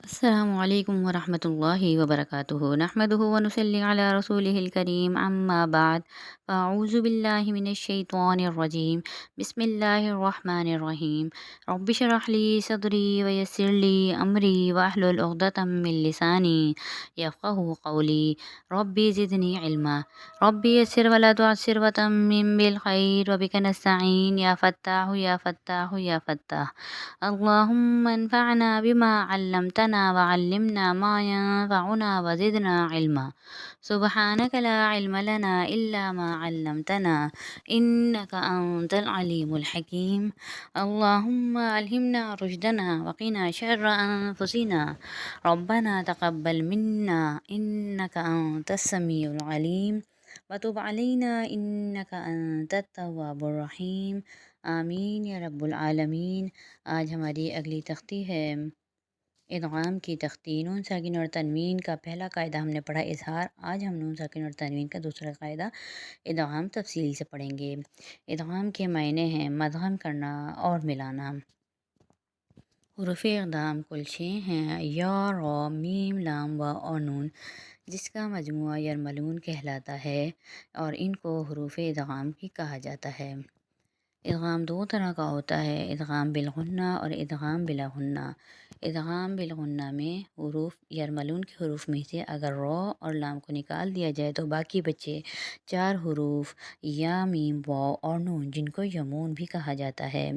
السلام عليكم ورحمة الله وبركاته نحمده ونصلي على رسوله الكريم أما بعد فأعوذ بالله من الشيطان الرجيم بسم الله الرحمن الرحيم رب اشرح لي صدري ويسر لي أمري واحلل عقدة من لساني يفقه قولي ربي زدني علما ربي يسر ولا تعسر وتمم بالخير وبك نستعين يا فتاح يا فتاح يا فتاح اللهم انفعنا بما علمتنا وعلمنا ما ينفعنا وزدنا علما سبحانك لا علم لنا إلا ما علمتنا إنك أنت العليم الحكيم اللهم ألهمنا رشدنا وقنا شر أنفسنا ربنا تقبل منا إنك أنت السميع العليم وتب علينا إنك أنت التواب الرحيم آمین یا رب العالمین۔ آج ہماری اگلی تختی ہے ادغام کی تختی۔ نون ساکن اور تنوین کا پہلا قاعدہ ہم نے پڑھا اظہار، آج ہم نون ساکن اور تنوین کا دوسرا قاعدہ ادغام تفصیل سے پڑھیں گے۔ ادغام کے معنی ہیں مدغم کرنا اور ملانا۔ حروف اقدام کل 6 ہیں، یا، را، میم، لام، واو اور نون، جس کا مجموعہ یرملون کہلاتا ہے اور ان کو حروف ادغام بھی کہا جاتا ہے۔ ادغام دو طرح کا ہوتا ہے، ادغام بالغنہ اور ادغام بلا غنہ۔ ادغام بالغنہ میں حروف یرملون کے حروف میں سے اگر را اور لام کو نکال دیا جائے تو باقی بچے 4 حروف یا، میم، واو اور نون، جن کو یمون بھی کہا جاتا ہے۔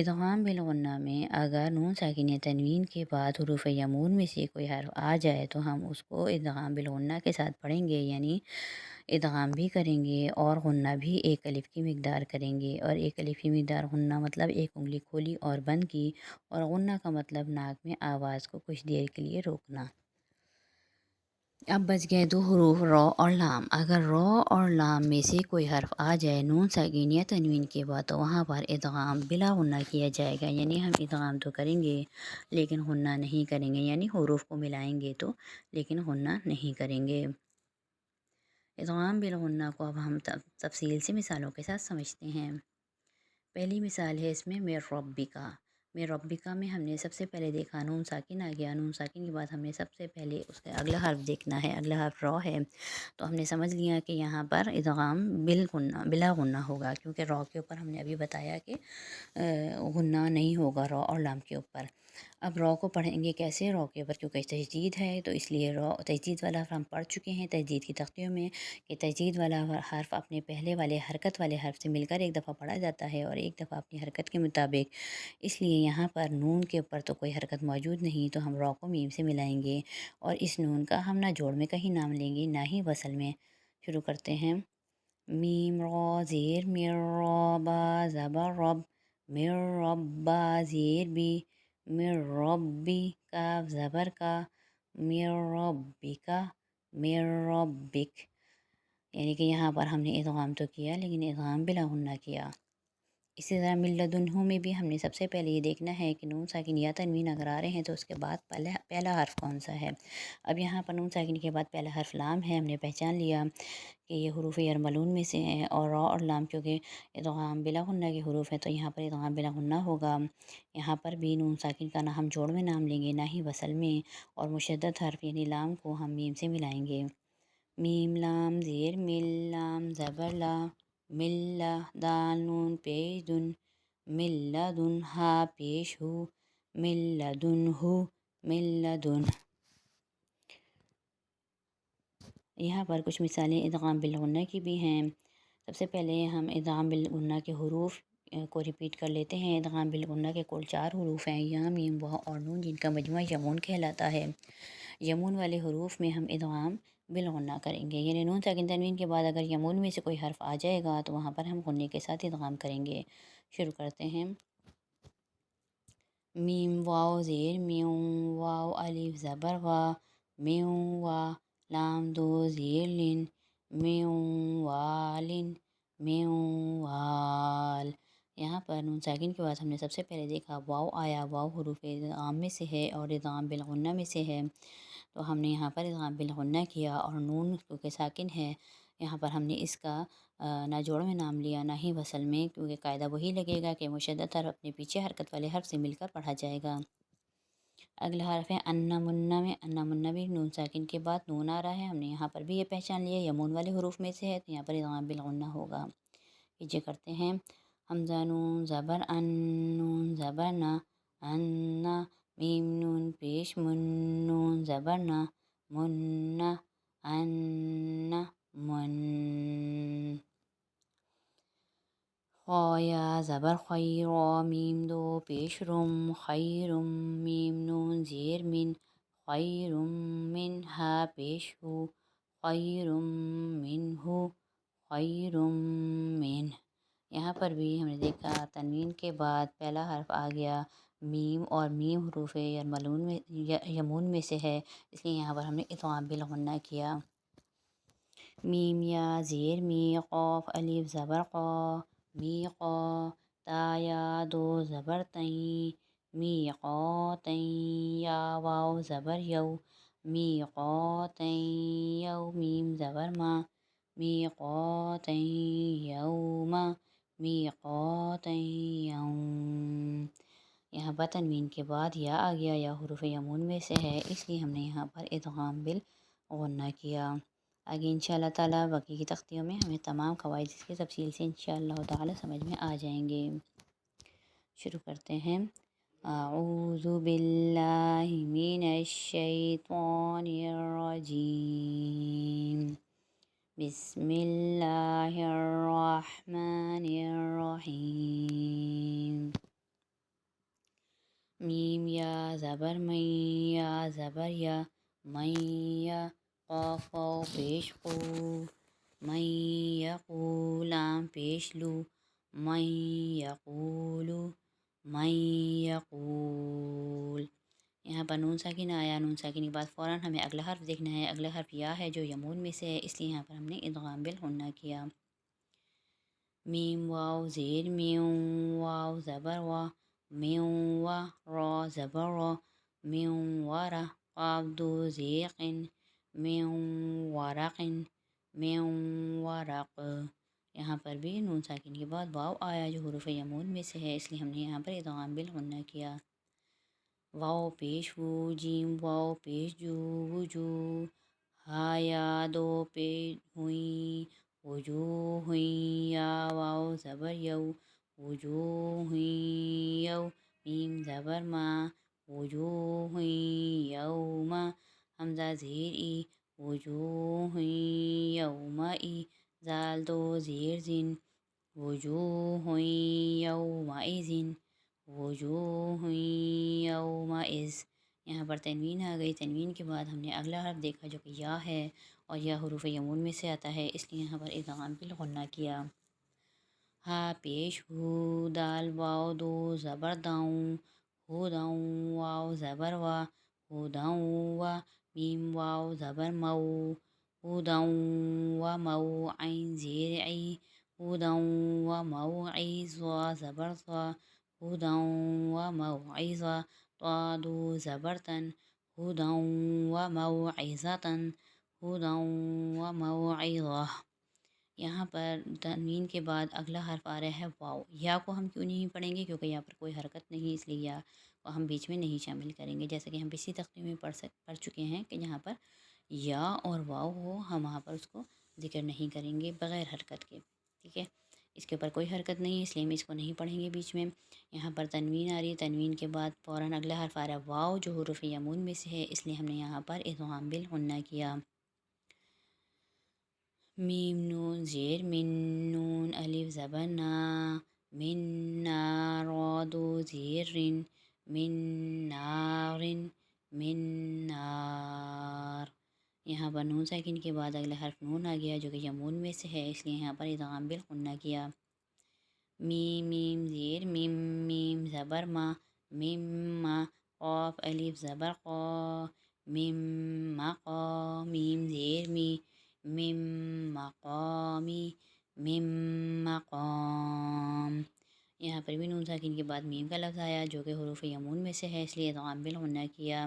ادغام بالغنہ میں اگر نون ساکن یا تنوین کے بعد حروف یمون میں سے کوئی حرف آ جائے تو ہم اس کو ادغام بالغنہ کے ساتھ پڑھیں گے، یعنی ادغام بھی کریں گے اور غنہ بھی ایک الف کی مقدار کریں گے، اور ایک الف کی مقدار غنہ مطلب ایک انگلی کھولی اور بند کی، اور غنہ کا مطلب ناک میں آواز کو کچھ دیر کے لیے روکنا۔ اب بچ گئے 2 حروف را اور لام۔ اگر را اور لام میں سے کوئی حرف آ جائے نون ساکن یا تنوین کے بعد تو وہاں پر ادغام بلا غنہ کیا جائے گا، یعنی ہم ادغام تو کریں گے لیکن غنہ نہیں کریں گے، یعنی حروف کو ملائیں گے تو لیکن غنہ نہیں کریں گے۔ ادغام بالغنہ کو اب ہم تفصیل سے مثالوں کے ساتھ سمجھتے ہیں۔ پہلی مثال ہے اس میں ربکا۔ ربکا میں ہم نے سب سے پہلے دیکھا نون ساکن آ گیا، نون ساکن کے بعد ہم نے سب سے پہلے اس کا اگلا حرف دیکھنا ہے، اگلا حرف را ہے، تو ہم نے سمجھ لیا کہ یہاں پر ادغام بلا غنہ ہوگا، کیونکہ را کے اوپر ہم نے ابھی بتایا کہ غنہ نہیں ہوگا را اور لام کے اوپر۔ اب را کو پڑھیں گے کیسے؟ را کے اوپر کیونکہ تجدید ہے تو اس لیے را تجدید والا حرف ہم پڑھ چکے ہیں تجدید کی تختیوں میں، کہ تجدید والا حرف اپنے پہلے والے حرکت والے حرف سے مل کر ایک دفعہ پڑھا جاتا ہے اور ایک دفعہ اپنی حرکت کے مطابق، اس لیے یہاں پر نون کے اوپر تو کوئی حرکت موجود نہیں تو ہم را کو میم سے ملائیں گے، اور اس نون کا ہم نہ جوڑ میں کہیں نام لیں گے نہ ہی وصل میں۔ شروع کرتے ہیں۔ میم را زیر میر، را با زبر رب، میر رب با زیر بی، میر ربی کاف زبر کا، میر ربی کا، میر ربک، یعنی کہ یہاں پر ہم نے ادغام تو کیا لیکن ادغام بلا غنہ کیا۔ اسی طرح من لدنہ میں بھی ہم نے سب سے پہلے یہ دیکھنا ہے کہ نون ساکن یا تنوین اگر آ رہے ہیں تو اس کے بعد پہلا حرف کون سا ہے۔ اب یہاں پر نون ساکن کے بعد پہلا حرف لام ہے، ہم نے پہچان لیا کہ یہ حروف یرملون میں سے ہیں، اور را اور لام کیونکہ ادغام بلا غنہ کے حروف ہیں تو یہاں پر ادغام بلا غنہ ہوگا۔ یہاں پر بھی نون ساکن کا نہ ہم جوڑ میں نام لیں گے نہ ہی وصل میں، اور مشدد حرف یعنی لام کو ہم میم سے ملائیں گے۔ میم لام زیر مل، لام زبر لا، مل دال نون پیش دن، مل لدن ہا پیش ہو، مل لدن ہو، مل لدن۔ یہاں پر کچھ مثالیں ادغام بالغنہ کی بھی ہیں۔ سب سے پہلے ہم ادغام بالغنہ کے حروف کو ریپیٹ کر لیتے ہیں۔ ادغام بالغنہ کے کل 4 حروف ہیں، یا، میم، واو اور نون، جن کا مجموعہ یمون کہلاتا ہے۔ یمون والے حروف میں ہم ادغام بالغنہ کریں گے، یعنی نون ساکن تنوین کے بعد اگر یمون میں سے کوئی حرف آ جائے گا تو وہاں پر ہم غنے کے ساتھ ادغام کریں گے۔ شروع کرتے ہیں۔ میم واو زیر میوں، واو الف زبر وا، میوں وا، لام دو زیر لن، میوں والن، میوں وال۔ یہاں پر نون ساکن کے بعد ہم نے سب سے پہلے دیکھا واو آیا، واو حروف ادغام میں سے ہے اور ادغام بالغنہ میں سے ہے، تو ہم نے یہاں پر ادغام بالغنہ کیا، اور نون کیونکہ ساکن ہے یہاں پر ہم نے اس کا نہ جوڑ میں نام لیا نہ ہی وصل میں، کیونکہ قاعدہ وہی لگے گا کہ مشدد حرف اپنے پیچھے حرکت والے حرف سے مل کر پڑھا جائے گا۔ اگلا حرف ہے انا منا میں، انا منا بھی نون ساکن کے بعد نون آ رہا ہے، ہم نے یہاں پر بھی یہ پہچان لیا یمون والے حروف میں سے ہے، تو یہاں پر ادغام بالغنہ ہوگا۔ یہ کرتے ہیں حمزہ نون زبر ان، نون زبر نا، انا، میم نون پیش من، نون زبر نا، منا، انا، من، خایا زبر خیر، میم دو پیش رم، خیرم، میم نون زیر من، خیرم من، ہا پیش ہو، خیرم منہ، خیرم من۔ یہاں پر بھی ہم نے دیکھا تنوین کے بعد پہلا حرف آ گیا میم، اور میم حروف یمون میں سے ہے، اس لیے یہاں پر ہم نے ادغام بالغنہ کیا۔ میم یا زیر می، قاف الف زبر قا، می قا، تا یا دو زبر تین، می قاتین، یا واو زبر یو، می قاتین یو، میم زبر ما، می قاتین یوم، می قاتین یوم۔ یہاں پر تنوین کے بعد یا آ گیا، یا حروف یمون میں سے ہے، اس لیے ہم نے یہاں پر ادغام بالغنہ کیا۔ آگے انشاءاللہ تعالیٰ باقی کی تختیوں میں ہمیں تمام قواعد اس کی تفصیل سے انشاءاللہ تعالیٰ سمجھ میں آ جائیں گے۔ شروع کرتے ہیں۔ اعوذ باللہ من الشیطان الرجیم، بسم اللہ الرحمن الرحیم۔ میم یا زبر من، یا زبر یا، من یا، قاف واو پیش قو، من یقول، لام پیش لو، من یقولو، من یقول۔ یہاں پر نون ساکن آیا، نون ساکن کے بعد فوراً ہمیں اگلا حرف دیکھنا ہے، اگلا حرف یا ہے جو یمون میں سے ہے، اس لیے یہاں پر ہم نے ادغام بالغنہ کیا۔ میم واو زیر میوں، واو زبر وا، میوں وا، را زبر را، میوں ورا، قاف دو زیقن، میوں ورقن، میوں ورق۔ یہاں پر بھی نون ساکن کے بعد واو آیا جو حروف یمون میں سے ہے، اس لیے ہم نے یہاں پر ادغام بالغنہ کیا۔ واو پیش وو، جیم واو پیش جو، وجو، ہا یا دو پیش ہوئیں، وجوہ، یا واو زبر یو، وجوہ یو، میم زبر ما، وجوہ یوم، حمزہ زیر ای، وجوہ یومئی، زال دو زیر زن، وجوہ یومئذ، وجوہ یومئذ۔ یہاں پر تنوین آ گئی، تنوین کے بعد ہم نے اگلا حرف دیکھا جو کہ یا ہے، اور یا حروف یمون میں سے آتا ہے، اس لیے یہاں پر ادغام بالغنہ کیا۔ ہا پیش ہو، دال واو دو زبر داؤں، ہو داؤں، واو زبر وا، ہو داؤں وا، میم واو زبر مو، ہو داؤں و مو، عین زیر عی، ہو داؤں و مو عی، ضا زبر ضا، ہو داؤں و مو عیضا، طا دو زبر تن، ہو داؤں و مو عیضتن، ہو داؤں و مو عیضہ۔ یہاں پر تنوین کے بعد اگلا حرف آ رہا ہے واو، یا کو ہم کیوں نہیں پڑھیں گے کیونکہ یہاں پر کوئی حرکت نہیں، اس لیے یا کو ہم بیچ میں نہیں شامل کریں گے، جیسا کہ ہم پچھلی تختیوں میں پڑھ چکے ہیں کہ جہاں پر یا اور واو ہو ہم وہاں پر اس کو ذکر نہیں کریں گے بغیر حرکت کے، ٹھیک ہے، اس کے اوپر کوئی حرکت نہیں ہے، اس لیے ہم اس کو نہیں پڑھیں گے بیچ میں۔ یہاں پر تنوین آ رہی ہے، تنوین کے بعد فوراً اگلا حرف آ رہا ہے واو جو حروف یمون میں سے ہے، اس لیے ہم نے یہاں پر ادغام بالغنہ کیا۔ میم نون زیر من، نون الف زبر نا، من نار، را دو زیر رن، من نارن، من نار۔ یہاں پر نون ساکن کے بعد اگلا حرف نون آ گیا جو کہ یمون میں سے ہے، اس لیے یہاں پر ادغام بالغنہ کیا۔ میم میم زیر میم، میم زبر ما، میم ما، قاف الف زبر قا، میم مقا، میم زیر می، میم مقامی، میم مقام۔ یہاں پر بھی نون ساکن کے بعد میم کا لفظ آیا جو کہ حروف یمون میں سے ہے، اس لیے ادغام بالغنہ کیا۔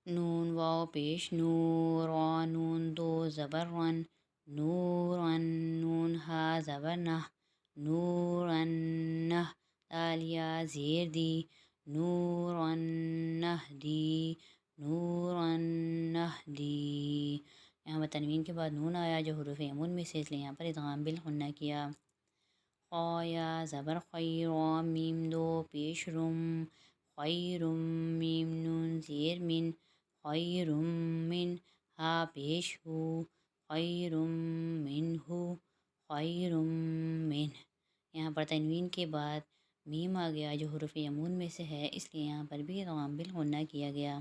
نون واو پیش نو، را نون دو زبر رن، نورن، نون ہا زبر نہ، نورن نہ، دال یا زیر دی، نورا نہدی، نورا نہدی۔ یہاں پر تنوین کے بعد نون آیا جو حروف امون میں سے، اس لیے یہاں پر ادغام بالغنہ کیا۔ خایا زبر خیر، میم دو پیش رم، خیر میم نون زیر من، خیر من، ہا پیش ہو، خیر من ہو، خیر من۔ یہاں پر تنوین کے بعد میم آ گیا جو حروف امون میں سے ہے، اس لیے یہاں پر بھی ادغام بالغنہ کیا گیا۔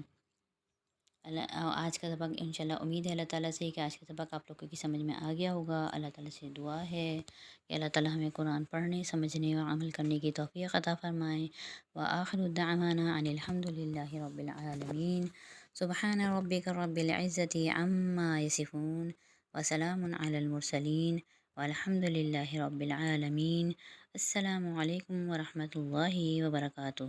آج کا سبق انشاءاللہ امید ہے اللہ تعالیٰ سے کہ آج کا سبق آپ لوگوں کی سمجھ میں آ گیا ہوگا۔ اللہ تعالیٰ سے دعا ہے کہ اللہ تعالیٰ ہمیں قرآن پڑھنے، سمجھنے اور عمل کرنے کی توفیق عطا فرمائے۔ وآخر دعوانا ان الحمد للہ رب العالمین۔ سبحان ربک رب العزة عما یصفون وسلام علی المرسلین والحمد للہ رب العالمین۔ السلام علیکم ورحمۃ اللہ وبرکاتہ۔